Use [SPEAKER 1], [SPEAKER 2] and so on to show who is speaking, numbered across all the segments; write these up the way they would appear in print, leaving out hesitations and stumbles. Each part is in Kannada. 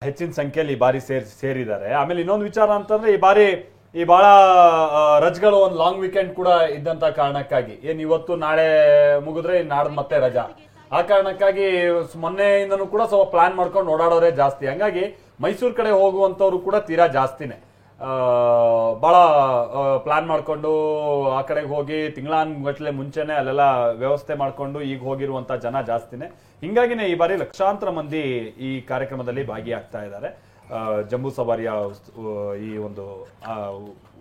[SPEAKER 1] ಹೆಚ್ಚಿನ ಸಂಖ್ಯೆಯಲ್ಲಿ ಈ ಬಾರಿ ಸೇರಿದ್ದಾರೆ. ಆಮೇಲೆ ಇನ್ನೊಂದು ವಿಚಾರ ಅಂತಂದ್ರೆ ಈ ಬಹಳ ರಜಗಳು ಒಂದು ಲಾಂಗ್ ವೀಕೆಂಡ್ ಕೂಡ ಇದ್ದಂತ ಕಾರಣಕ್ಕಾಗಿ ಇವತ್ತು ನಾಳೆ ಮುಗಿದ್ರೆ ನಾಡ್ದು ಮತ್ತೆ ರಜಾ, ಆ ಕಾರಣಕ್ಕಾಗಿ ಮೊನ್ನೆಯಿಂದನೂ ಕೂಡ ಸ್ವಲ್ಪ ಪ್ಲಾನ್ ಮಾಡ್ಕೊಂಡು ಓಡಾಡೋರೇ ಜಾಸ್ತಿ. ಹಂಗಾಗಿ ಮೈಸೂರು ಕಡೆ ಹೋಗುವಂತವ್ರು ಕೂಡ ತೀರಾ ಜಾಸ್ತಿನೇ ಬಹಳ ಪ್ಲಾನ್ ಮಾಡ್ಕೊಂಡು ಆ ಕಡೆಗೆ ಹೋಗಿ ತಿಂಗಳಾನ್ಗಟ್ಲೆ ಮುಂಚೆನೆ ಅಲ್ಲೆಲ್ಲ ವ್ಯವಸ್ಥೆ ಮಾಡ್ಕೊಂಡು ಈಗ ಹೋಗಿರುವಂತ ಜನ ಜಾಸ್ತಿನೇ. ಹಿಂಗಾಗಿನೇ ಈ ಬಾರಿ ಲಕ್ಷಾಂತರ ಮಂದಿ ಈ ಕಾರ್ಯಕ್ರಮದಲ್ಲಿ ಭಾಗಿಯಾಗ್ತಾ ಇದ್ದಾರೆ ಜಂಬೂ ಸವಾರಿಯ ಈ ಒಂದು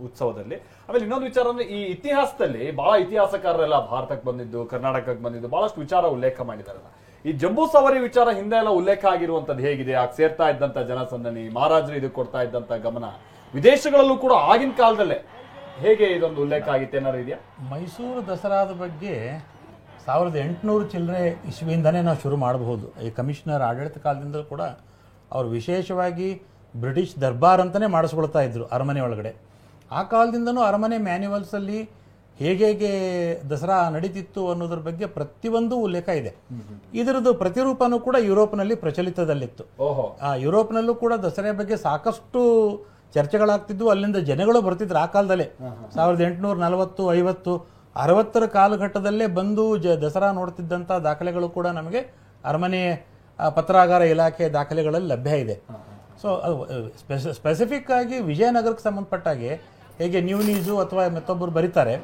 [SPEAKER 1] ಉತ್ಸವದಲ್ಲಿ. ಆಮೇಲೆ ಇನ್ನೊಂದು ವಿಚಾರ ಅಂದ್ರೆ ಈ ಇತಿಹಾಸದಲ್ಲಿ ಬಹಳ ಇತಿಹಾಸಕಾರರೆಲ್ಲ ಭಾರತಕ್ಕೆ ಬಂದಿದ್ದು, ಕರ್ನಾಟಕಕ್ಕೆ ಬಂದಿದ್ದು ಬಹಳಷ್ಟು ವಿಚಾರ ಉಲ್ಲೇಖ ಮಾಡಿದಾರಲ್ಲ. ಈ ಜಂಬೂ ಸವಾರಿ ವಿಚಾರ ಹಿಂದೆ ಎಲ್ಲ ಉಲ್ಲೇಖ ಆಗಿರುವಂತದ್ದು ಹೇಗಿದೆ, ಆಗ ಸೇರ್ತಾ ಇದ್ದಂತ ಜನಸಂದಣಿ, ಮಹಾರಾಜರು ಇದಕ್ಕೆ ಕೊಡ್ತಾ ಇದ್ದಂತ ಗಮನ, ವಿದೇಶಗಳಲ್ಲೂ ಕೂಡ ಆಗಿನ ಕಾಲದಲ್ಲೇ ಹೇಗೆ ಇದೊಂದು ಉಲ್ಲೇಖ ಆಗಿತ್ತು ಏನಾರು ಇದೆಯಾ?
[SPEAKER 2] ಮೈಸೂರು ದಸರಾದ ಬಗ್ಗೆ 1800 ಚಿಲ್ಲರೆ ಇಸ್ವಿಯಿಂದನೇ ನಾವು ಶುರು ಮಾಡಬಹುದು. ಈ ಕಮಿಷನರ್ ಆಡಳಿತ ಕಾಲದಿಂದಲೂ ಕೂಡ ಅವರು ವಿಶೇಷವಾಗಿ ಬ್ರಿಟಿಷ್ ದರ್ಬಾರ್ ಅಂತಲೇ ಮಾಡಿಸ್ಕೊಳ್ತಾ ಇದ್ರು ಅರಮನೆ ಒಳಗಡೆ. ಆ ಕಾಲದಿಂದನೂ ಅರಮನೆ ಮ್ಯಾನ್ಯುವಲ್ಸಲ್ಲಿ ಹೇಗೆ ದಸರಾ ನಡೀತಿತ್ತು ಅನ್ನೋದ್ರ ಬಗ್ಗೆ ಪ್ರತಿಯೊಂದು ಉಲ್ಲೇಖ ಇದೆ. ಇದರದ್ದು ಪ್ರತಿರೂಪನೂ ಕೂಡ ಯುರೋಪ್ನಲ್ಲಿ ಪ್ರಚಲಿತದಲ್ಲಿತ್ತು. ಯುರೋಪ್ನಲ್ಲೂ ಕೂಡ ದಸರಾ ಬಗ್ಗೆ ಸಾಕಷ್ಟು ಚರ್ಚೆಗಳಾಗ್ತಿದ್ವು, ಅಲ್ಲಿಂದ ಜನಗಳು ಬರ್ತಿದ್ರು ಆ ಕಾಲದಲ್ಲೇ. 1840, 50, 60ರ ಕಾಲಘಟ್ಟದಲ್ಲೇ ಬಂದು ದಸರಾ ನೋಡ್ತಿದ್ದಂಥ ದಾಖಲೆಗಳು ಕೂಡ ನಮಗೆ ಅರಮನೆ ಪತ್ರಾಗಾರ ಇಲಾಖೆ ದಾಖಲೆಗಳಲ್ಲಿ ಲಭ್ಯ ಇದೆ. ಸೊ ಅದು ಸ್ಪೆಸಿಫಿಕ್ ಆಗಿ ವಿಜಯನಗರಕ್ಕೆ ಸಂಬಂಧಪಟ್ಟಾಗೆ ಹೇಗೆ ನ್ಯೂನೀಸು ಅಥವಾ ಮತ್ತೊಬ್ಬರು ಬರೀತಾರೆ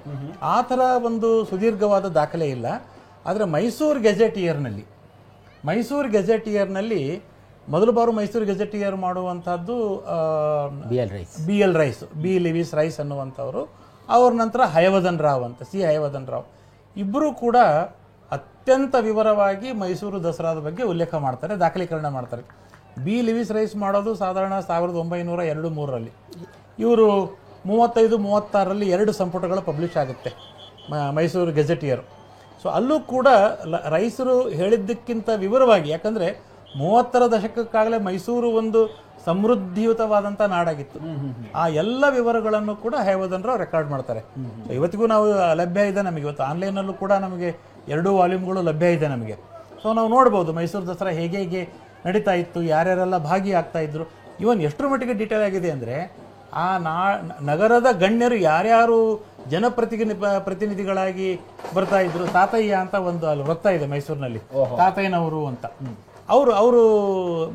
[SPEAKER 2] ಆ ಥರ ಒಂದು ಸುದೀರ್ಘವಾದ ದಾಖಲೆ ಇಲ್ಲ. ಆದರೆ ಮೈಸೂರು ಗೆಜೆಟಿಯರ್ನಲ್ಲಿ ಮೊದಲು ಬಾರು ಮೈಸೂರು ಗೆಜೆಟಿಯರ್ ಮಾಡುವಂಥದ್ದು ಬಿ ಲಿವಿಸ್ ರೈಸ್ ಅನ್ನುವಂಥವ್ರು. ಅವ್ರ ನಂತರ ಹಯವದನ್ ರಾವ್ ಅಂತ ಹಯವದನ್ ರಾವ್ ಇಬ್ಬರು ಕೂಡ ಅತ್ಯಂತ ವಿವರವಾಗಿ ಮೈಸೂರು ದಸರಾದ ಬಗ್ಗೆ ಉಲ್ಲೇಖ ಮಾಡ್ತಾರೆ, ದಾಖಲೀಕರಣ ಮಾಡ್ತಾರೆ. ಬಿ ಲಿವಿಸ್ ರೈಸ್ ಮಾಡೋದು ಸಾಧಾರಣ 1902-3ರಲ್ಲಿ. ಇವರು 35-36ರಲ್ಲಿ 2 ಸಂಪುಟಗಳು ಪಬ್ಲಿಷ್ ಆಗುತ್ತೆ ಮೈಸೂರು ಗೆಜೆಟಿಯರ್. ಸೊ ಅಲ್ಲೂ ಕೂಡ ರೈಸರು ಹೇಳಿದ್ದಕ್ಕಿಂತ ವಿವರವಾಗಿ, ಯಾಕಂದರೆ 30ರ ದಶಕಕ್ಕಾಗಲೇ ಮೈಸೂರು ಒಂದು ಸಮೃದ್ಧಿಯುತವಾದಂಥ ನಾಡಾಗಿತ್ತು. ಆ ಎಲ್ಲ ವಿವರಗಳನ್ನು ಕೂಡ ಹಯವದನ್ ರಾವ್ ರೆಕಾರ್ಡ್ ಮಾಡ್ತಾರೆ. ಇವತ್ತಿಗೂ ನಾವು ಲಭ್ಯ ಇದೆ ನಮಗೆ, ಇವತ್ತು ಆನ್ಲೈನಲ್ಲೂ ಕೂಡ ನಮಗೆ 2 ವಾಲ್ಯೂಮ್ಗಳು ಲಭ್ಯ ಇದೆ ನಮಗೆ. ಸೊ ನಾವು ನೋಡ್ಬೋದು ಮೈಸೂರು ದಸರಾ ಹೇಗೆ ನಡೀತಾ ಇತ್ತು, ಯಾರ್ಯಾರೆಲ್ಲ ಭಾಗಿಯಾಗ್ತಾ ಇದ್ರು. ಇವನ್ ಎಷ್ಟರ ಮಟ್ಟಿಗೆ ಡೀಟೇಲ್ ಆಗಿದೆ ಅಂದರೆ ಆ ನಗರದ ಗಣ್ಯರು ಯಾರ್ಯಾರು ಜನಪ್ರತಿನಿಧಿಗಳಾಗಿ ಬರ್ತಾ ಇದ್ರು. ತಾತಯ್ಯ ಅಂತ ಒಂದು ಅಲ್ಲಿ ವೃತ್ತ ಇದೆ ಮೈಸೂರಿನಲ್ಲಿ, ತಾತಯ್ಯನವರು ಅಂತ. ಅವರು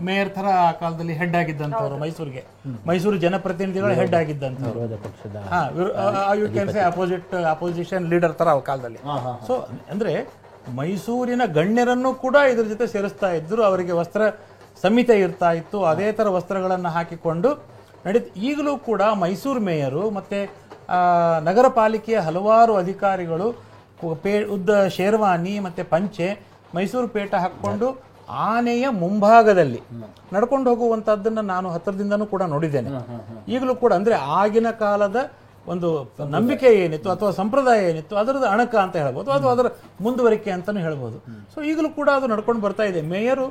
[SPEAKER 2] ಮೇಯರ್ ಥರ ಆ ಕಾಲದಲ್ಲಿ ಹೆಡ್ ಆಗಿದ್ದಂಥವ್ರು, ಮೈಸೂರು ಜನಪ್ರತಿನಿಧಿಗಳ ಹೆಡ್ ಆಗಿದ್ದಂಥವ್ರು, ಅಪೋಸಿಷನ್ ಲೀಡರ್ ಥರ ಆ ಕಾಲದಲ್ಲಿ. ಸೊ ಅಂದರೆ ಮೈಸೂರಿನ ಗಣ್ಯರನ್ನು ಕೂಡ ಇದ್ರ ಜೊತೆ ಸೇರಿಸ್ತಾ ಇದ್ರು. ಅವರಿಗೆ ವಸ್ತ್ರ ಸಂಹಿತೆ ಇರ್ತಾ ಇತ್ತು, ಅದೇ ಥರ ವಸ್ತ್ರಗಳನ್ನು ಹಾಕಿಕೊಂಡು ಈಗಲೂ ಕೂಡ ಮೈಸೂರು ಮೇಯರು ಮತ್ತು ನಗರ ಪಾಲಿಕೆಯ ಹಲವಾರು ಅಧಿಕಾರಿಗಳು ಉದ್ದ ಶೇರ್ವಾನಿ ಮತ್ತು ಪಂಚೆ, ಮೈಸೂರು ಪೇಟ ಹಾಕ್ಕೊಂಡು ಆನೆಯ ಮುಂಭಾಗದಲ್ಲಿ ನಡ್ಕೊಂಡು ಹೋಗುವಂಥದ್ದನ್ನು ನಾನು ಹತ್ತಿರದಿಂದನೂ ಕೂಡ ನೋಡಿದ್ದೇನೆ. ಈಗಲೂ ಕೂಡ ಅಂದರೆ ಆಗಿನ ಕಾಲದ ಒಂದು ನಂಬಿಕೆ ಏನಿತ್ತು ಅಥವಾ ಸಂಪ್ರದಾಯ ಏನಿತ್ತು ಅದರದ್ದು ಅಣಕ ಅಂತ ಹೇಳ್ಬೋದು, ಅಥವಾ ಅದರ ಮುಂದುವರಿಕೆ ಅಂತಲೂ ಹೇಳ್ಬೋದು. ಸೊ ಈಗಲೂ ಕೂಡ ಅದು ನಡ್ಕೊಂಡು ಬರ್ತಾ ಇದೆ. ಮೇಯರು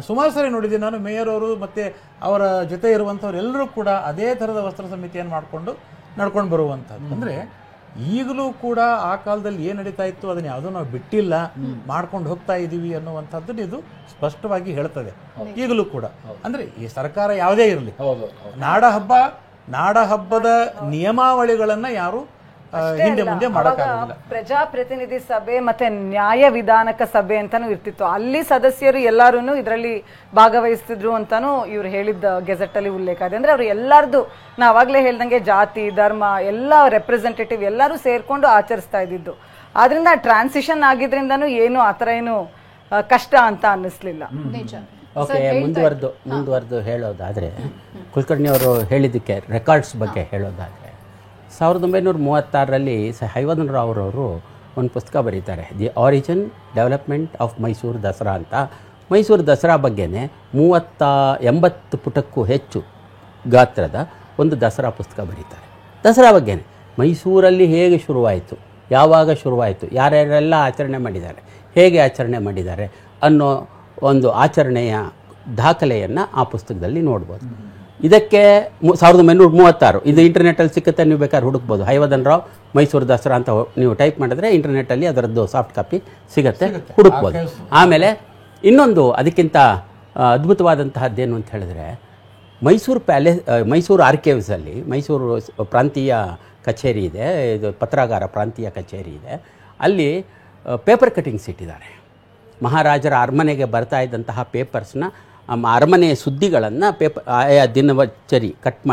[SPEAKER 2] ಸುಮಾರು ಸರಿ ನೋಡಿದ್ದೀನಿ ನಾನು, ಮೇಯರ್ ಅವರು ಮತ್ತು ಅವರ ಜೊತೆ ಇರುವಂಥವ್ರು ಎಲ್ಲರೂ ಕೂಡ ಅದೇ ಥರದ ವಸ್ತ್ರ ಸಮಿತಿಯನ್ನು ಮಾಡಿಕೊಂಡು ನಡ್ಕೊಂಡು ಬರುವಂಥದ್ದು. ಅಂದರೆ ಈಗಲೂ ಕೂಡ ಆ ಕಾಲದಲ್ಲಿ ಏನು ನಡೀತಾ ಇತ್ತು ಅದನ್ನ ಯಾವುದೂ ನಾವು ಬಿಟ್ಟಿಲ್ಲ, ಮಾಡ್ಕೊಂಡು ಹೋಗ್ತಾ ಇದ್ದೀವಿ ಅನ್ನುವಂಥದ್ದನ್ನು ಇದು ಸ್ಪಷ್ಟವಾಗಿ ಹೇಳ್ತದೆ. ಈಗಲೂ ಕೂಡ ಅಂದರೆ ಈ ಸರ್ಕಾರ ಯಾವುದೇ ಇರಲಿ, ನಾಡ ಹಬ್ಬದ ನಿಯಮಾವಳಿಗಳನ್ನು ಯಾರು ಹಿಂದೆ ಮುಂದೆ ಮಾಡೋಕ್ಕಾಗೋದಿಲ್ಲ.
[SPEAKER 3] ಪ್ರಜಾಪ್ರತಿನಿಧಿ ಸಭೆ ಮತ್ತೆ ನ್ಯಾಯ ವಿಧಾನಕ ಸಭೆ ಅಂತಾನು ಇರ್ತಿತ್ತು. ಅಲ್ಲಿ ಸದಸ್ಯರು ಎಲ್ಲಾರು ಇದರಲ್ಲಿ ಭಾಗವಹಿಸ್ತಿದ್ರು ಅಂತಾನು ಇವ್ರು ಹೇಳಿದ್ದ ಗೆಜೆಟ್ ಅಲ್ಲಿ ಉಲ್ಲೇಖ ಇದೆ. ಅಂದ್ರೆ ಅವ್ರು ಎಲ್ಲಾರ್ದು ನಾವಾಗ್ಲೇ ಹೇಳ್ದಂಗೆ ಜಾತಿ ಧರ್ಮ ಎಲ್ಲ ರೆಪ್ರೆಸೆಂಟೇಟಿವ್ ಎಲ್ಲರೂ ಸೇರ್ಕೊಂಡು ಆಚರಿಸ್ತಾ ಇದ್ದಿದ್ದು. ಆದ್ರಿಂದ ಟ್ರಾನ್ಸಿಷನ್ ಆಗಿದ್ರಿಂದನೂ ಏನು ಆತರ ಏನು ಕಷ್ಟ ಅಂತ ಅನ್ನಿಸ್ಲಿಲ್ಲ.
[SPEAKER 4] ಓಕೆ, ಮುಂದುವರೆದು ಹೇಳೋದಾದರೆ ಕುಲಕರ್ಣಿ ಅವರು ಹೇಳಿದ್ದಕ್ಕೆ ರೆಕಾರ್ಡ್ಸ್ ಬಗ್ಗೆ ಹೇಳೋದಾದರೆ 1936ರಲ್ಲಿ ಹಯವದನ್ ರಾವ್ ಅವರು ಒಂದು ಪುಸ್ತಕ ಬರೀತಾರೆ, the origin development of Mysuru Dasara ಅಂತ. ಮೈಸೂರು ದಸರಾ ಬಗ್ಗೆನೇ 80 ಪುಟಕ್ಕೂ ಹೆಚ್ಚು ಗಾತ್ರದ ಒಂದು ದಸರಾ ಪುಸ್ತಕ ಬರೀತಾರೆ. ದಸರಾ ಬಗ್ಗೆನೇ ಮೈಸೂರಲ್ಲಿ ಹೇಗೆ ಶುರುವಾಯಿತು, ಯಾವಾಗ ಶುರುವಾಯಿತು, ಯಾರ್ಯಾರೆಲ್ಲ ಆಚರಣೆ ಮಾಡಿದ್ದಾರೆ, ಹೇಗೆ ಆಚರಣೆ ಮಾಡಿದ್ದಾರೆ ಅನ್ನೋ ಒಂದು ಆಚರಣೆಯ ದಾಖಲೆಯನ್ನು ಆ ಪುಸ್ತಕದಲ್ಲಿ ನೋಡ್ಬೋದು. ಇದಕ್ಕೆ 1936 ಇದು ಇಂಟರ್ನೆಟ್ಟಲ್ಲಿ ಸಿಕ್ಕುತ್ತೆ, ನೀವು ಬೇಕಾದ್ರೆ ಹುಡುಕ್ಬೋದು. ಹಯವದನ್ ರಾವ್ ಮೈಸೂರು ದಸರಾ ಅಂತ ನೀವು ಟೈಪ್ ಮಾಡಿದ್ರೆ ಇಂಟರ್ನೆಟ್ಟಲ್ಲಿ ಅದರದ್ದು ಸಾಫ್ಟ್ ಕಾಪಿ ಸಿಗುತ್ತೆ, ಹುಡುಕ್ಬೋದು. ಆಮೇಲೆ ಇನ್ನೊಂದು ಅದಕ್ಕಿಂತ ಅದ್ಭುತವಾದಂತಹದ್ದೇನು ಅಂತ ಹೇಳಿದ್ರೆ, ಮೈಸೂರು ಪ್ಯಾಲೇಸ್, ಮೈಸೂರು ಆರ್ಕೈವ್ಸಲ್ಲಿ ಮೈಸೂರು ಪ್ರಾಂತೀಯ ಕಚೇರಿ ಇದೆ, ಇದು ಪತ್ರಾಗಾರ ಪ್ರಾಂತೀಯ ಕಚೇರಿ ಇದೆ. ಅಲ್ಲಿ ಪೇಪರ್ ಕಟಿಂಗ್ಸ್ ಇಟ್ಟಿದ್ದಾರೆ. ಮಹಾರಾಜರ ಅರಮನೆಗೆ ಬರ್ತಾ ಇದ್ದಂತಹ ಪೇಪರ್ಸ್ನ, ಅರಮನೆಯ ಸುದ್ದಿಗಳನ್ನು ಆಯಾ ದಿನವಚ್ಚರಿ ಕಟ್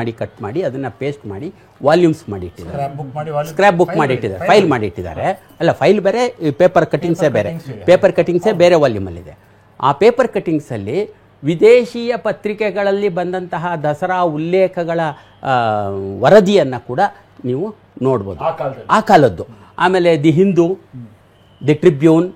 [SPEAKER 4] ಮಾಡಿ ಅದನ್ನು ಪೇಸ್ಟ್ ಮಾಡಿ ವಾಲ್ಯೂಮ್ಸ್ ಮಾಡಿ ಇಟ್ಟಿದ್ದಾರೆ, ಸ್ಕ್ರ್ಯಾಪ್ ಬುಕ್ ಮಾಡಿ ಇಟ್ಟಿದ್ದಾರೆ, ಫೈಲ್ ಮಾಡಿ ಇಟ್ಟಿದ್ದಾರೆ. ಅಲ್ಲ, ಫೈಲ್ ಬೇರೆ, ಪೇಪರ್ ಕಟಿಂಗ್ಸೇ ಬೇರೆ, ಪೇಪರ್ ಕಟಿಂಗ್ಸೇ ಬೇರೆ ವಾಲ್ಯೂಮಲ್ಲಿದೆ. ಆ ಪೇಪರ್ ಕಟಿಂಗ್ಸಲ್ಲಿ ವಿದೇಶೀಯ ಪತ್ರಿಕೆಗಳಲ್ಲಿ ಬಂದಂತಹ ದಸರಾ ಉಲ್ಲೇಖಗಳ ವರದಿಯನ್ನು ಕೂಡ ನೀವು ನೋಡ್ಬೋದು, ಆ ಕಾಲದ್ದು. ಆಮೇಲೆ ದಿ ಹಿಂದೂ, ದಿ ಟ್ರಿಬ್ಯೂನ್,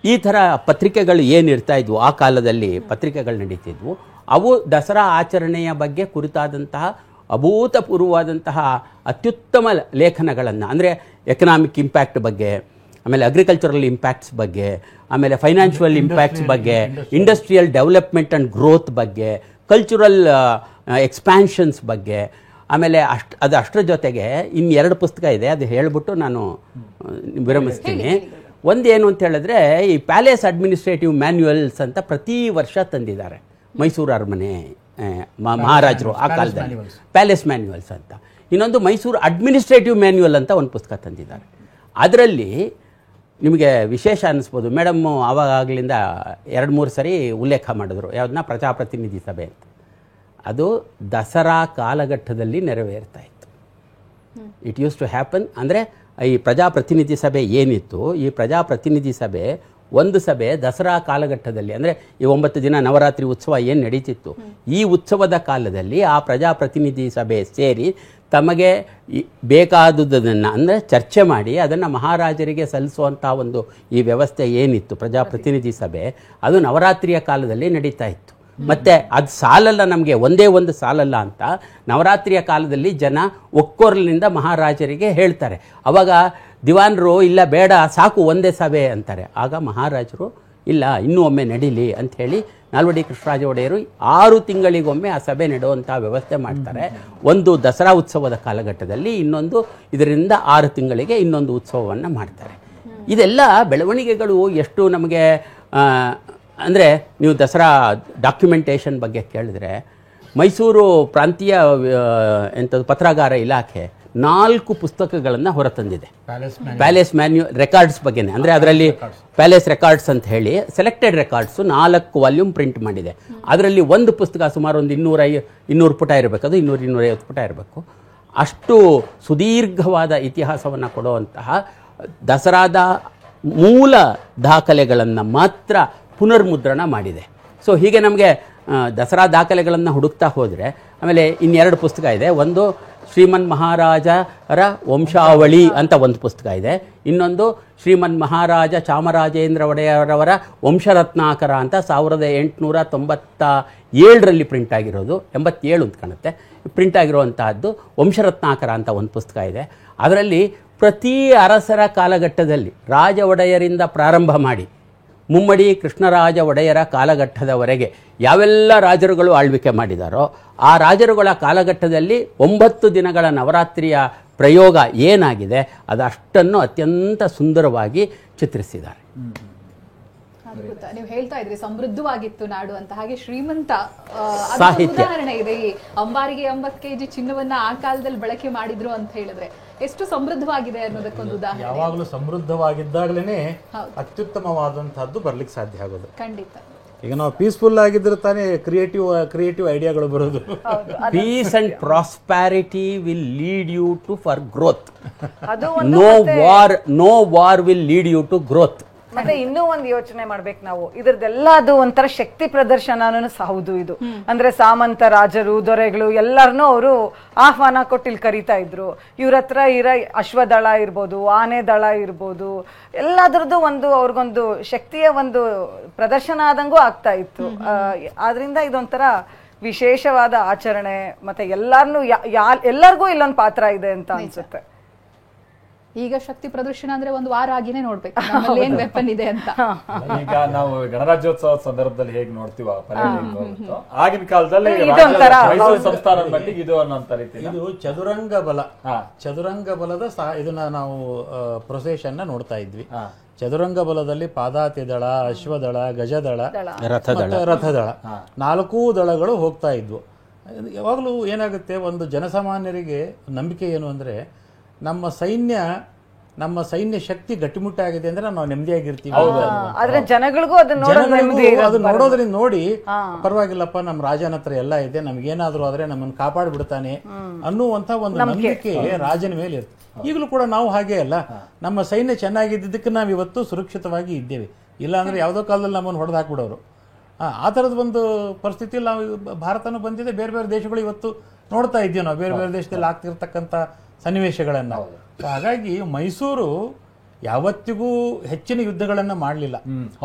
[SPEAKER 4] ಈ ಥರ ಪತ್ರಿಕೆಗಳು ಏನಿರ್ತಾ ಇದ್ವು ಆ ಕಾಲದಲ್ಲಿ, ಪತ್ರಿಕೆಗಳು ನಡೀತಿದ್ವು, ಅವು ದಸರಾ ಆಚರಣೆಯ ಬಗ್ಗೆ ಕುರಿತಾದಂತಹ ಅಭೂತಪೂರ್ವವಾದಂತಹ ಅತ್ಯುತ್ತಮ ಲೇಖನಗಳನ್ನು, ಅಂದರೆ ಎಕನಾಮಿಕ್ ಇಂಪ್ಯಾಕ್ಟ್ ಬಗ್ಗೆ, ಆಮೇಲೆ ಅಗ್ರಿಕಲ್ಚರಲ್ ಇಂಪ್ಯಾಕ್ಟ್ಸ್ ಬಗ್ಗೆ, ಆಮೇಲೆ ಫೈನಾನ್ಷಿಯಲ್ ಇಂಪ್ಯಾಕ್ಟ್ಸ್ ಬಗ್ಗೆ, ಇಂಡಸ್ಟ್ರಿಯಲ್ ಡೆವಲಪ್ಮೆಂಟ್ ಆ್ಯಂಡ್ ಗ್ರೋತ್ ಬಗ್ಗೆ, ಕಲ್ಚರಲ್ ಎಕ್ಸ್ಪ್ಯಾನ್ಷನ್ಸ್ ಬಗ್ಗೆ, ಆಮೇಲೆ ಅಷ್ಟರ ಜೊತೆಗೆ ಇನ್ನೆರಡು ಪುಸ್ತಕ ಇದೆ, ಅದು ಹೇಳಿಬಿಟ್ಟು ನಾನು ವಿರಮಿಸ್ತೀನಿ. ಒಂದೇನು ಅಂತ ಹೇಳಿದ್ರೆ, ಈ ಪ್ಯಾಲೇಸ್ ಅಡ್ಮಿನಿಸ್ಟ್ರೇಟಿವ್ ಮ್ಯಾನ್ಯುಯಲ್ಸ್ ಅಂತ ಪ್ರತಿ ವರ್ಷ ತಂದಿದ್ದಾರೆ ಮೈಸೂರು ಅರಮನೆ ಮಹಾರಾಜರು ಆ ಕಾಲದಲ್ಲಿ, ಪ್ಯಾಲೇಸ್ ಮ್ಯಾನ್ಯುಯಲ್ಸ್ ಅಂತ. ಇನ್ನೊಂದು ಮೈಸೂರು ಅಡ್ಮಿನಿಸ್ಟ್ರೇಟಿವ್ ಮ್ಯಾನ್ಯುಯಲ್ ಅಂತ ಒಂದು ಪುಸ್ತಕ ತಂದಿದ್ದಾರೆ. ಅದರಲ್ಲಿ ನಿಮಗೆ ವಿಶೇಷ ಅನ್ನಿಸ್ಬೋದು, ಮೇಡಮ್ಮು ಆವಾಗಲಿಂದ 2-3 ಸರಿ ಉಲ್ಲೇಖ ಮಾಡಿದ್ರು, ಯಾವುದನ್ನ, ಪ್ರಜಾಪ್ರತಿನಿಧಿ ಸಭೆ ಅಂತ. ಅದು ದಸರಾ ಕಾಲಘಟ್ಟದಲ್ಲಿ ನೆರವೇರ್ತಾ ಇತ್ತು. It use to happen. ಅಂದರೆ ಈ ಪ್ರಜಾಪ್ರತಿನಿಧಿ ಸಭೆ ಏನಿತ್ತು, ಈ ಪ್ರಜಾಪ್ರತಿನಿಧಿ ಸಭೆ ಒಂದು ಸಭೆ ದಸರಾ ಕಾಲಘಟ್ಟದಲ್ಲಿ, ಅಂದರೆ ಈ 9 ದಿನ ನವರಾತ್ರಿ ಉತ್ಸವ ಏನು ನಡೀತಿತ್ತು, ಈ ಉತ್ಸವದ ಕಾಲದಲ್ಲಿ ಆ ಪ್ರಜಾಪ್ರತಿನಿಧಿ ಸಭೆ ಸೇರಿ ತಮಗೆ ಬೇಕಾದುದನ್ನು ಅಂದರೆ ಚರ್ಚೆ ಮಾಡಿ ಅದನ್ನು ಮಹಾರಾಜರಿಗೆ ಸಲ್ಲಿಸುವಂಥ ಒಂದು ಈ ವ್ಯವಸ್ಥೆ ಏನಿತ್ತು ಪ್ರಜಾಪ್ರತಿನಿಧಿ ಸಭೆ, ಅದು ನವರಾತ್ರಿಯ ಕಾಲದಲ್ಲಿ ನಡೀತಾ ಇತ್ತು. ಮತ್ತು ಅದು ಸಾಲಲ್ಲ, ನಮಗೆ ಒಂದೇ ಒಂದು ಸಾಲಲ್ಲ ಅಂತ ನವರಾತ್ರಿಯ ಕಾಲದಲ್ಲಿ ಜನ ಒಕ್ಕೊರಲಿನಿಂದ ಮಹಾರಾಜರಿಗೆ ಹೇಳ್ತಾರೆ. ಅವಾಗ ದಿವಾನರು ಇಲ್ಲ ಬೇಡ ಸಾಕು ಒಂದೇ ಸಭೆ ಅಂತಾರೆ. ಆಗ ಮಹಾರಾಜರು ಇಲ್ಲ ಇನ್ನೂ ಒಮ್ಮೆ ನಡೀಲಿ ಅಂಥೇಳಿ ನಾಲ್ವಡಿ ಕೃಷ್ಣರಾಜ ಒಡೆಯರು 6 ತಿಂಗಳಿಗೊಮ್ಮೆ ಆ ಸಭೆ ನೆಡುವಂಥ ವ್ಯವಸ್ಥೆ ಮಾಡ್ತಾರೆ. ಒಂದು ದಸರಾ ಉತ್ಸವದ ಕಾಲಘಟ್ಟದಲ್ಲಿ, ಇನ್ನೊಂದು ಇದರಿಂದ 6 ತಿಂಗಳಿಗೆ ಇನ್ನೊಂದು ಉತ್ಸವವನ್ನು ಮಾಡ್ತಾರೆ. ಇದೆಲ್ಲ ಬೆಳವಣಿಗೆಗಳು ಎಷ್ಟು ನಮಗೆ ಅಂದರೆ, ನೀವು ದಸರಾ ಡಾಕ್ಯುಮೆಂಟೇಷನ್ ಬಗ್ಗೆ ಕೇಳಿದ್ರೆ, ಮೈಸೂರು ಪ್ರಾಂತೀಯ ಪತ್ರಾಗಾರ ಇಲಾಖೆ 4 ಪುಸ್ತಕಗಳನ್ನು ಹೊರತಂದಿದೆ ಪ್ಯಾಲೇಸ್ ರೆಕಾರ್ಡ್ಸ್ ಬಗ್ಗೆನೇ. ಅಂದರೆ ಅದರಲ್ಲಿ ಪ್ಯಾಲೇಸ್ ರೆಕಾರ್ಡ್ಸ್ ಅಂತ ಹೇಳಿ ಸೆಲೆಕ್ಟೆಡ್ ರೆಕಾರ್ಡ್ಸು 4 ವಾಲ್ಯೂಮ್ ಪ್ರಿಂಟ್ ಮಾಡಿದೆ. ಅದರಲ್ಲಿ ಒಂದು ಪುಸ್ತಕ ಸುಮಾರು ಒಂದು 200 ಪುಟ ಇರಬೇಕು, ಅದು 250 ಪುಟ ಇರಬೇಕು. ಅಷ್ಟು ಸುದೀರ್ಘವಾದ ಇತಿಹಾಸವನ್ನು ಕೊಡುವಂತಹ ದಸರಾದ ಮೂಲ ದಾಖಲೆಗಳನ್ನು ಮಾತ್ರ ಪುನರ್ಮುದ್ರಣ ಮಾಡಿದೆ. ಸೊ ಹೀಗೆ ನಮಗೆ ದಸರಾ ದಾಖಲೆಗಳನ್ನು ಹುಡುಕ್ತಾ ಹೋದರೆ, ಆಮೇಲೆ 2 ಪುಸ್ತಕ ಇದೆ. ಒಂದು ಶ್ರೀಮನ್ ಮಹಾರಾಜರ ವಂಶಾವಳಿ ಅಂತ ಒಂದು ಪುಸ್ತಕ ಇದೆ, ಇನ್ನೊಂದು ಶ್ರೀಮನ್ ಮಹಾರಾಜ ಚಾಮರಾಜೇಂದ್ರ ಒಡೆಯರವರ ವಂಶರತ್ನಾಕರ ಅಂತ 1897ರಲ್ಲಿ ಪ್ರಿಂಟ್ ಆಗಿರೋದು, 87 ಅಂತ ಕಾಣುತ್ತೆ, ಪ್ರಿಂಟ್ ಆಗಿರುವಂತಹದ್ದು ವಂಶರತ್ನಾಕರ ಅಂತ ಒಂದು ಪುಸ್ತಕ ಇದೆ. ಅದರಲ್ಲಿ ಪ್ರತಿ ಅರಸರ ಕಾಲಘಟ್ಟದಲ್ಲಿ ರಾಜ ಒಡೆಯರಿಂದ ಪ್ರಾರಂಭ ಮಾಡಿ ಮುಮ್ಮಡಿ ಕೃಷ್ಣರಾಜ ಒಡೆಯರ ಕಾಲಘಟ್ಟದವರೆಗೆ ಯಾವೆಲ್ಲ ರಾಜರುಗಳು ಆಳ್ವಿಕೆ ಮಾಡಿದಾರೋ ಆ ರಾಜರುಗಳ ಕಾಲಘಟ್ಟದಲ್ಲಿ 9 ದಿನಗಳ ನವರಾತ್ರಿಯ ಪ್ರಯೋಗ ಏನಾಗಿದೆ ಅದಷ್ಟನ್ನು ಅತ್ಯಂತ ಸುಂದರವಾಗಿ ಚಿತ್ರಿಸಿದ್ದಾರೆ.
[SPEAKER 5] ಅದ್ಭುತ. ನೀವು ಹೇಳ್ತಾ ಇದ್ರಿ ಸಮೃದ್ಧವಾಗಿತ್ತು ನಾಡು ಅಂತ, ಹಾಗೆ ಶ್ರೀಮಂತ
[SPEAKER 4] ಸಾಹಿತ್ಯ
[SPEAKER 5] ಉದಾಹರಣೆ ಇದೆ. ಈ ಅಂಬಾರಿಗೆ 80 kg ಚಿನ್ನವನ್ನ ಆ ಕಾಲದಲ್ಲಿ ಬಳಕೆ ಮಾಡಿದ್ರು ಅಂತ ಹೇಳಿದ್ರೆ ಎಷ್ಟು ಸಮೃದ್ಧವಾಗಿದೆ ಅನ್ನೋದಕ್ಕೊಂದು ಉದಾಹರಣೆ.
[SPEAKER 2] ಯಾವಾಗಲೂ ಸಮೃದ್ಧವಾಗಿದ್ದಾಗಲೇ ಅತ್ಯುತ್ತಮವಾದಂತಹದ್ದು ಬರ್ಲಿಕ್ಕೆ ಸಾಧ್ಯ ಆಗೋದು.
[SPEAKER 5] ಖಂಡಿತ.
[SPEAKER 2] ಈಗ ನಾವು ಪೀಸ್ಫುಲ್ ಆಗಿದ್ರೆ ತಾನೇ ಕ್ರಿಯೇಟಿವ್ ಐಡಿಯಾಗಳು ಬರೋದು.
[SPEAKER 4] Peace and prosperity will lead you to for growth. No war will lead you to growth.
[SPEAKER 3] ಮತ್ತೆ ಇನ್ನೂ ಒಂದು ಯೋಚನೆ ಮಾಡ್ಬೇಕು ನಾವು, ಇದ್ರದ್ದೆಲ್ಲ ಅದು ಒಂಥರ ಶಕ್ತಿ ಪ್ರದರ್ಶನನೂ ಹೌದು ಇದು. ಅಂದ್ರೆ ಸಾಮಂತ ರಾಜರು ದೊರೆಗಳು ಎಲ್ಲರನ್ನೂ ಅವರು ಆಹ್ವಾನ ಕೊಟ್ಟು ಇಲ್ಲಿ ಕರೀತಾ ಇದ್ರು. ಇವ್ರ ಹತ್ರ ಇರೋ ಅಶ್ವದಳ ಇರ್ಬೋದು, ಆನೆ ದಳ ಇರ್ಬೋದು, ಎಲ್ಲದ್ರದ್ದು ಒಂದು ಅವ್ರಿಗೊಂದು ಶಕ್ತಿಯ ಒಂದು ಪ್ರದರ್ಶನ ಆದಂಗೂ ಆಗ್ತಾ ಇತ್ತು. ಆದ್ರಿಂದ ಇದೊಂಥರ ವಿಶೇಷವಾದ ಆಚರಣೆ. ಮತ್ತೆ ಎಲ್ಲರಿಗೂ ಇಲ್ಲೊಂದು ಪಾತ್ರ ಇದೆ ಅಂತ ಅನ್ಸುತ್ತೆ.
[SPEAKER 5] ಈಗ ಶಕ್ತಿ ಪ್ರದರ್ಶನ ಅಂದ್ರೆ ಒಂದು ವಾರ ಆಗಿನೇ ನೋಡ್ಬೇಕು ನಮ್ಮಲ್ಲಿ ಏನ್ ವೆಪನ್ ಇದೆ ಅಂತ.
[SPEAKER 1] ಈಗ ನಾವು ಗಣರಾಜ್ಯೋತ್ಸವ ಸಂದರ್ಭದಲ್ಲಿ ಹೇಗ್ ನೋಡ್ತೀವ ಆಗಿನ ಕಾಲದಲ್ಲಿ ಮೈಸೂರು ಸಂಸ್ಥಾನದ ಮಟ್ಟಿಗೆ ಇದು ಅನ್ನೋಂತ ರೀತಿ
[SPEAKER 2] ಇದು ಚದುರಂಗ ಬಲದ ಇದನ್ನ ನಾವು ಪ್ರೊಸೆಷನ್ ನೋಡ್ತಾ ಇದ್ವಿ. ಚದುರಂಗ ಬಲದಲ್ಲಿ ಪಾದಾತಿ ದಳ, ಅಶ್ವದಳ, ಗಜದಳ, ರಥದಳ 4 ದಳಗಳು ಹೋಗ್ತಾ ಇದ್ವು. ಯಾವಾಗಲೂ ಏನಾಗುತ್ತೆ, ಒಂದು ಜನಸಾಮಾನ್ಯರಿಗೆ ನಂಬಿಕೆ ಏನು ಅಂದ್ರೆ ನಮ್ಮ ಸೈನ್ಯ ಶಕ್ತಿ ಗಟ್ಟಿಮುಟ್ಟಾಗಿದೆ ಅಂದ್ರೆ ನಾವು ನೆಮ್ಮದಿಯಾಗಿರ್ತೀವಿ.
[SPEAKER 3] ಜನಗಳಿಗೂ
[SPEAKER 2] ಅದು ನೋಡೋದ್ರಿಂದ ನೋಡಿ ಪರವಾಗಿಲ್ಲಪ್ಪ, ನಮ್ಮ ರಾಜನ ಹತ್ರ ಎಲ್ಲ ಇದೆ, ನಮ್ಗೇನಾದ್ರೂ ಆದ್ರೆ ನಮ್ಮನ್ನು ಕಾಪಾಡ್ಬಿಡ್ತಾನೆ ಅನ್ನುವಂತ ಒಂದು ನಂಬಿಕೆ ರಾಜನ ಮೇಲೆ ಇರುತ್ತೆ. ಈಗಲೂ ಕೂಡ ನಾವು ಹಾಗೆ ಅಲ್ಲ, ನಮ್ಮ ಸೈನ್ಯ ಚೆನ್ನಾಗಿದ್ದಕ್ಕೆ ನಾವು ಇವತ್ತು ಸುರಕ್ಷಿತವಾಗಿ ಇದ್ದೇವೆ. ಇಲ್ಲ ಅಂದ್ರೆ ಯಾವುದೋ ಕಾಲದಲ್ಲಿ ನಮ್ಮನ್ನು ಹೊಡೆದು ಹಾಕ್ಬಿಡೋರು. ಆ ಥರದ ಒಂದು ಪರಿಸ್ಥಿತಿಯಲ್ಲಿ ನಾವು ಭಾರತನೂ ಬಂದಿದೆ. ಬೇರೆ ಬೇರೆ ದೇಶಗಳು ಇವತ್ತು ನೋಡ್ತಾ ಇದ್ದೀವಿ ನಾವು ಬೇರೆ ಬೇರೆ ದೇಶದಲ್ಲಿ ಆಗ್ತಿರ್ತಕ್ಕಂಥ ಸನ್ನಿವೇಶಗಳನ್ನ. ಹಾಗಾಗಿ ಮೈಸೂರು ಯಾವತ್ತಿಗೂ ಹೆಚ್ಚಿನ ಯುದ್ಧಗಳನ್ನ ಮಾಡಲಿಲ್ಲ.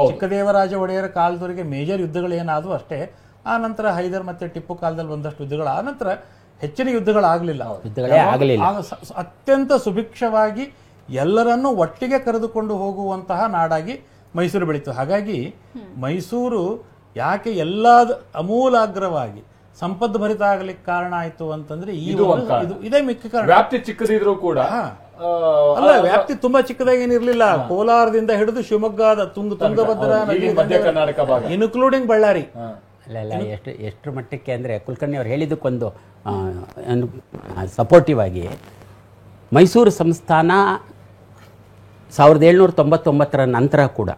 [SPEAKER 2] ಚಿಕ್ಕದೇವರಾಜ ಒಡೆಯರ ಕಾಲದವರೆಗೆ ಮೇಜರ್ ಯುದ್ಧಗಳೇನಾದವು ಅಷ್ಟೇ. ಆ ನಂತರ ಹೈದರ್ ಮತ್ತೆ ಟಿಪ್ಪು ಕಾಲದಲ್ಲಿ ಒಂದಷ್ಟು ಯುದ್ಧಗಳು, ಆ ನಂತರ ಹೆಚ್ಚಿನ ಯುದ್ಧಗಳಾಗಲಿಲ್ಲ. ಅತ್ಯಂತ ಸುಭಿಕ್ಷವಾಗಿ ಎಲ್ಲರನ್ನೂ ಒಟ್ಟಿಗೆ ಕರೆದುಕೊಂಡು ಹೋಗುವಂತಹ ನಾಡಾಗಿ ಮೈಸೂರು ಬೆಳೀತು. ಹಾಗಾಗಿ ಮೈಸೂರು ಯಾಕೆ ಎಲ್ಲ ಅಮೂಲಾಗ್ರವಾಗಿ ಸಂಪದ್ಭರಿತ ಆಗ್ಲಿಕ್ಕೆ ಕಾರಣ ಆಯ್ತು ಅಂತಂದ್ರೆ ಇದೇ ಮುಖ್ಯ ಕಾರಣ.
[SPEAKER 1] ವ್ಯಾಪ್ತಿ ಚಿಕ್ಕದಿದ್ರು ಕೂಡ
[SPEAKER 2] ಅಲ್ಲ, ವ್ಯಾಪ್ತಿ ತುಂಬಾ ಚಿಕ್ಕದಾಗಿ ಏನಿರ್ಲಿಲ್ಲ. ಕೋಲಾರದಿಂದ ಹಿಡಿದು ಶಿವಮೊಗ್ಗದ ತುಂಗಭದ್ರಾ ಇನ್ಕ್ಲೂಡಿಂಗ್ ಬಳ್ಳಾರಿ.
[SPEAKER 4] ಅಲ್ಲ ಎಷ್ಟು ಮಟ್ಟಕ್ಕೆ ಅಂದರೆ ಕುಲಕರ್ಣಿ ಅವ್ರು ಹೇಳಿದ್ದಕ್ಕೊಂದು ಸಪೋರ್ಟಿವ್ ಆಗಿ ಮೈಸೂರು ಸಂಸ್ಥಾನ 1799 ನಂತರ ಕೂಡ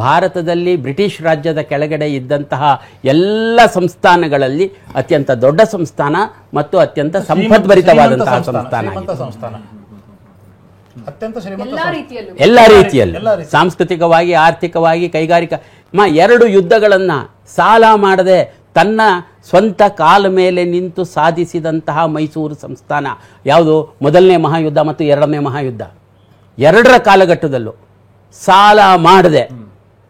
[SPEAKER 4] ಭಾರತದಲ್ಲಿ ಬ್ರಿಟಿಷ್ ರಾಜ್ಯದ ಕೆಳಗಡೆ ಇದ್ದಂತಹ ಎಲ್ಲ ಸಂಸ್ಥಾನಗಳಲ್ಲಿ ಅತ್ಯಂತ ದೊಡ್ಡ ಸಂಸ್ಥಾನ ಮತ್ತು ಅತ್ಯಂತ ಸಂಪದ್ಭರಿತವಾದಂತಹ ಸಂಸ್ಥಾನ. ಎಲ್ಲ ರೀತಿಯಲ್ಲೂ ಸಾಂಸ್ಕೃತಿಕವಾಗಿ, ಆರ್ಥಿಕವಾಗಿ, ಕೈಗಾರಿಕಾ 2 ಯುದ್ಧಗಳನ್ನ ಸಾಲ ಮಾಡದೆ ತನ್ನ ಸ್ವಂತ ಕಾಲ ಮೇಲೆ ನಿಂತು ಸಾಧಿಸಿದಂತಹ ಮೈಸೂರು ಸಂಸ್ಥಾನ ಯಾವುದು? ಮೊದಲನೇ ಮಹಾಯುದ್ಧ ಮತ್ತು 2ನೇ ಮಹಾಯುದ್ಧ. 2ರ ಕಾಲಘಟ್ಟದಲ್ಲೂ ಸಾಲ ಮಾಡದೆ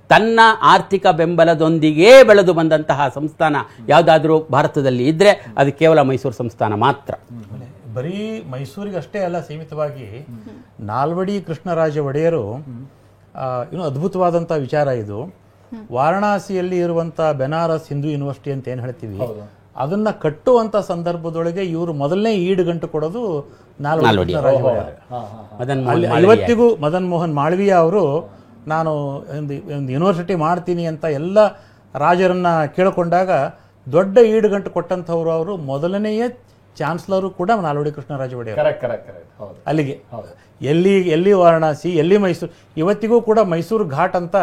[SPEAKER 4] ತನ್ನ ಆರ್ಥಿಕ ಬೆಂಬಲದೊಂದಿಗೆ ಬೆಳೆದು ಬಂದಂತಹ ಸಂಸ್ಥಾನ ಯಾವುದಾದ್ರೂ ಭಾರತದಲ್ಲಿ ಇದ್ರೆ ಅದು ಕೇವಲ ಮೈಸೂರು ಸಂಸ್ಥಾನ ಮಾತ್ರ.
[SPEAKER 2] ಬರೀ ಮೈಸೂರಿಗೆ ಅಷ್ಟೇ ಅಲ್ಲ ಸೀಮಿತವಾಗಿ, ನಾಲ್ವಡಿ ಕೃಷ್ಣರಾಜ ಒಡೆಯರು ಇನ್ನು ಅದ್ಭುತವಾದಂಥ ವಿಚಾರ ಇದು. ವಾರಣಾಸಿಯಲ್ಲಿ ಇರುವಂತ ಬೆನಾರಸ್ ಹಿಂದೂ ಯೂನಿವರ್ಸಿಟಿ ಅಂತ ಏನ್ ಹೇಳ್ತೀವಿ, ಅದನ್ನ ಕಟ್ಟುವಂತ ಸಂದರ್ಭದೊಳಗೆ ಇವರು ಮೊದಲನೇ ಈಡುಗಂಟು ಕೊಡೋದು ನಾಲ್ವಡಿ ಕೃಷ್ಣರಾಜ ಒಡೆಯರ್. ಇವತ್ತಿಗೂ ಮದನ್ ಮೋಹನ್ ಮಾಳವೀಯ ಅವರು ನಾನು ಒಂದು ಯೂನಿವರ್ಸಿಟಿ ಮಾಡ್ತೀನಿ ಅಂತ ಎಲ್ಲ ರಾಜರನ್ನ ಕೇಳಿಕೊಂಡಾಗ ದೊಡ್ಡ ಈಡುಗಂಟು ಕೊಟ್ಟಂಥವ್ರು ಅವರು ಮೊದಲನೆಯ ಚಾನ್ಸಲರು ಕೂಡ ನಾಲ್ವಡಿ ಕೃಷ್ಣರಾಜ ಒಡೆಯರ್. ಅಲ್ಲಿಗೆ ಎಲ್ಲಿ ವಾರಣಾಸಿ, ಎಲ್ಲಿ ಮೈಸೂರು, ಇವತ್ತಿಗೂ ಕೂಡ ಮೈಸೂರು ಘಾಟ್ ಅಂತ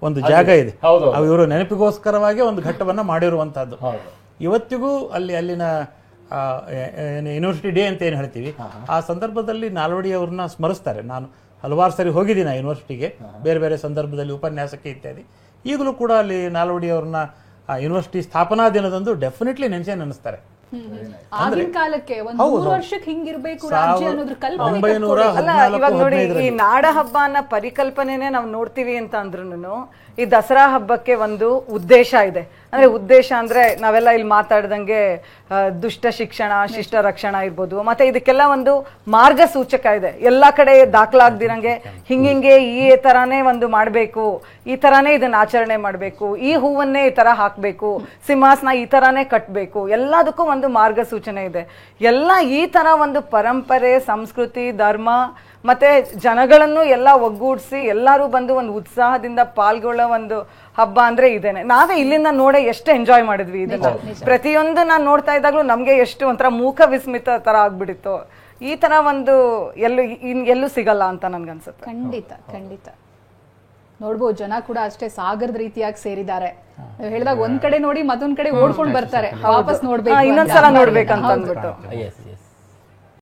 [SPEAKER 2] ಒಂದು ಜಾಗ ಇದೆ. ಇವರು ನೆನಪಿಗೋಸ್ಕರವಾಗಿ ಒಂದು ಘಟ್ಟವನ್ನ ಮಾಡಿರುವಂತಹದ್ದು. ಇವತ್ತಿಗೂ ಅಲ್ಲಿನ ಯೂನಿವರ್ಸಿಟಿ ಡೇ ಅಂತ ಏನು ಹೇಳ್ತೀವಿ, ಆ ಸಂದರ್ಭದಲ್ಲಿ ನಾಲ್ವಡಿ ಅವ್ರನ್ನ ಸ್ಮರಿಸ್ತಾರೆ. ನಾನು ಹಲವಾರು ಸರಿ ಹೋಗಿದ್ದೀನಿ ಆ ಯೂನಿವರ್ಸಿಟಿಗೆ, ಬೇರೆ ಬೇರೆ ಸಂದರ್ಭದಲ್ಲಿ ಉಪನ್ಯಾಸಕ್ಕೆ ಇತ್ಯಾದಿ. ಈಗಲೂ ಕೂಡ ಅಲ್ಲಿ ನಾಲ್ವಡಿ ಅವ್ರನ್ನ ಯೂನಿವರ್ಸಿಟಿ ಸ್ಥಾಪನಾ ದಿನದಂದು ಡೆಫಿನೆಟ್ಲಿ ನೆನೆಸ್ತಾರೆ.
[SPEAKER 5] ಆಗಿನ ಕಾಲಕ್ಕೆ ಒಂದು 100 ವರ್ಷಕ್ಕೆ ಹಿಂಗಿರ್ಬೇಕು ರಾಜ್ಯ ಅನ್ನೋದ್ರ ಕಲ್ಪನೆ.
[SPEAKER 3] ಇವಾಗ ನೋಡಿ, ಈ ನಾಡ ಹಬ್ಬ ಅನ್ನೋ ಪರಿಕಲ್ಪನೆನೇ ನಾವು ನೋಡ್ತೀವಿ ಅಂತ ಅಂದ್ರೂ ಈ ದಸರಾ ಹಬ್ಬಕ್ಕೆ ಒಂದು ಉದ್ದೇಶ ಇದೆ. ಅಂದ್ರೆ ಉದ್ದೇಶ ಅಂದ್ರೆ ನಾವೆಲ್ಲ ಇಲ್ಲಿ ಮಾತಾಡ್ದಂಗೆ ದುಷ್ಟ ಶಿಕ್ಷಣ, ಶಿಷ್ಟ ರಕ್ಷಣಾ ಇರ್ಬೋದು. ಮತ್ತೆ ಇದಕ್ಕೆಲ್ಲ ಒಂದು ಮಾರ್ಗಸೂಚಕ ಇದೆ. ಎಲ್ಲಾ ಕಡೆ ದಾಖಲಾಗ್ದಿರಂಗೆ ಹಿಂಗೆ ಈ ತರಾನೇ ಒಂದು ಮಾಡ್ಬೇಕು, ಈ ತರಾನೇ ಇದನ್ನ ಆಚರಣೆ ಮಾಡ್ಬೇಕು, ಈ ಹೂವನ್ನೇ ಈ ತರ ಹಾಕ್ಬೇಕು, ಸಿಂಹಾಸನ ಈ ತರಾನೇ ಕಟ್ಬೇಕು, ಎಲ್ಲದಕ್ಕೂ ಒಂದು ಮಾರ್ಗಸೂಚನೆ ಇದೆ. ಎಲ್ಲ ಈ ತರ ಒಂದು ಪರಂಪರೆ, ಸಂಸ್ಕೃತಿ, ಧರ್ಮ ಮತ್ತೆ ಜನಗಳನ್ನು ಎಲ್ಲ ಒಗ್ಗೂಡಿಸಿ ಎಲ್ಲರೂ ಬಂದು ಒಂದು ಉತ್ಸಾಹದಿಂದ ಪಾಲ್ಗೊಳ್ಳೋ ಒಂದು ಹಬ್ಬ ಅಂದ್ರೆ ಇದೇನೆ. ನಾವೇ ಇಲ್ಲಿಂದ ನೋಡೇ ಎಷ್ಟು ಎಂಜಾಯ್ ಮಾಡಿದ್ವಿ ಇದನ್ನ. ಪ್ರತಿಯೊಂದು ನಾನು ನೋಡ್ತಾ ಇದ್ದಾಗ್ಲೂ ನಮ್ಗೆ ಎಷ್ಟು ಒಂಥರ ಮೂಕ ವಿಸ್ಮಿತ ತರ ಆಗ್ಬಿಡಿತ್ತು. ಈ ತರ ಒಂದು ಎಲ್ಲೂ ಸಿಗಲ್ಲ ಅಂತ ನನ್ಗನ್ಸುತ್ತೆ.
[SPEAKER 5] ಖಂಡಿತ ನೋಡ್ಬೋದು. ಜನ ಕೂಡ ಅಷ್ಟೇ ಸಾಗರದ ರೀತಿಯಾಗಿ ಸೇರಿದ್ದಾರೆ. ನೀವು ಹೇಳಿದಾಗ ಒಂದ್ ಕಡೆ ನೋಡಿ ಮತ್ತೊಂದ್ ಕಡೆ ಓಡ್ಕೊಂಡ್ ಬರ್ತಾರೆ, ವಾಪಸ್ ನೋಡ್ಬೇಕು,
[SPEAKER 3] ಇನ್ನೊಂದ್ಸಲ ನೋಡ್ಬೇಕಂತ ಅಂದ್ಬಿಟ್ಟು.